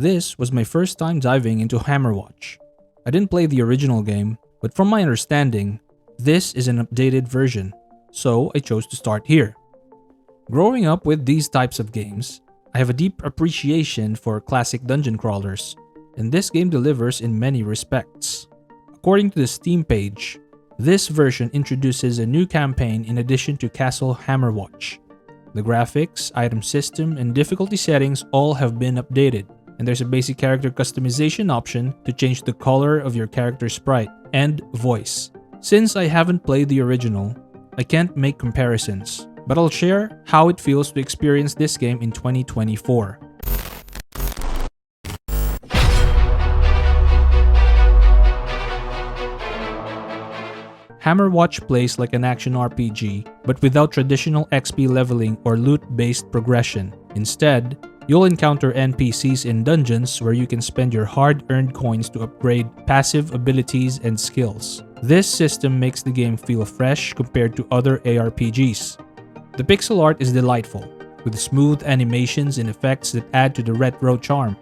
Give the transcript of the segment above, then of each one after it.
This was my first time diving into Hammerwatch. I didn't play the original game, but from my understanding, this is an updated version, so I chose to start here. Growing up with these types of games, I have a deep appreciation for classic dungeon crawlers, and this game delivers in many respects. According to the Steam page, this version introduces a new campaign in addition to Castle Hammerwatch. The graphics, item system, and difficulty settings all have been updated, and there's a basic character customization option to change the color of your character's sprite and voice. Since I haven't played the original, I can't make comparisons, but I'll share how it feels to experience this game in 2024. Hammerwatch plays like an action RPG, but without traditional XP leveling or loot-based progression. Instead, you'll encounter NPCs in dungeons where you can spend your hard-earned coins to upgrade passive abilities and skills. This system makes the game feel fresh compared to other ARPGs. The pixel art is delightful, with smooth animations and effects that add to the retro charm.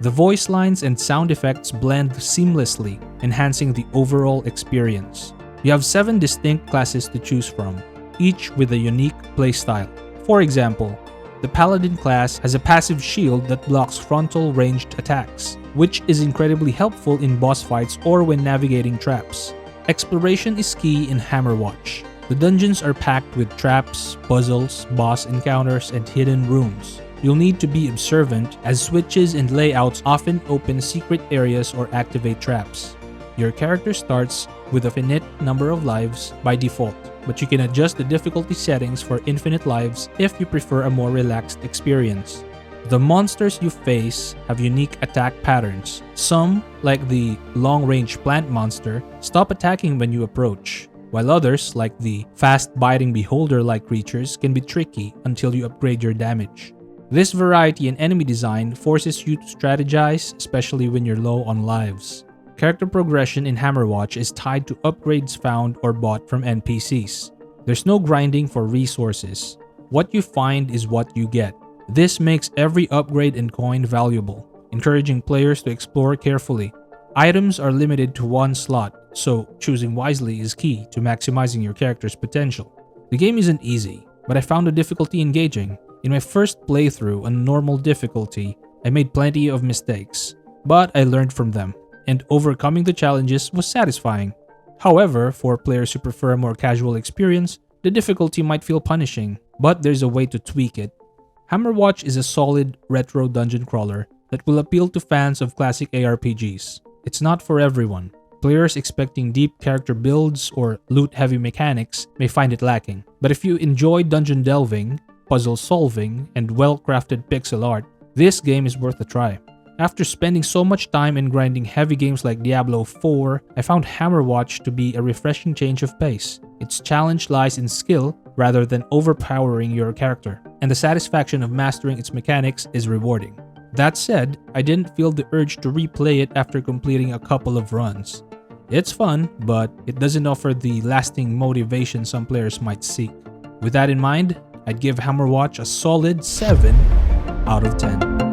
The voice lines and sound effects blend seamlessly, enhancing the overall experience. You have 7 distinct classes to choose from, each with a unique playstyle. For example, the Paladin class has a passive shield that blocks frontal ranged attacks, which is incredibly helpful in boss fights or when navigating traps. Exploration is key in Hammerwatch. The dungeons are packed with traps, puzzles, boss encounters, and hidden rooms. You'll need to be observant as switches and layouts often open secret areas or activate traps. Your character starts with a finite number of lives by default, but you can adjust the difficulty settings for infinite lives if you prefer a more relaxed experience. The monsters you face have unique attack patterns. Some, like the long-range plant monster, stop attacking when you approach, while others, like the fast-biting beholder-like creatures, can be tricky until you upgrade your damage. This variety in enemy design forces you to strategize, especially when you're low on lives. Character progression in Hammerwatch is tied to upgrades found or bought from NPCs. There's no grinding for resources. What you find is what you get. This makes every upgrade and coin valuable, encouraging players to explore carefully. Items are limited to 1 slot, so choosing wisely is key to maximizing your character's potential. The game isn't easy, but I found the difficulty engaging. In my first playthrough on normal difficulty, I made plenty of mistakes, but I learned from them, and overcoming the challenges was satisfying. However, for players who prefer a more casual experience, the difficulty might feel punishing, but there's a way to tweak it. Hammerwatch is a solid retro dungeon crawler that will appeal to fans of classic ARPGs. It's not for everyone. Players expecting deep character builds or loot-heavy mechanics may find it lacking. But if you enjoy dungeon delving, puzzle solving, and well-crafted pixel art, this game is worth a try. After spending so much time in grinding heavy games like Diablo 4, I found Hammerwatch to be a refreshing change of pace. Its challenge lies in skill rather than overpowering your character, and the satisfaction of mastering its mechanics is rewarding. That said, I didn't feel the urge to replay it after completing a couple of runs. It's fun, but it doesn't offer the lasting motivation some players might seek. With that in mind, I'd give Hammerwatch a solid 7 out of 10.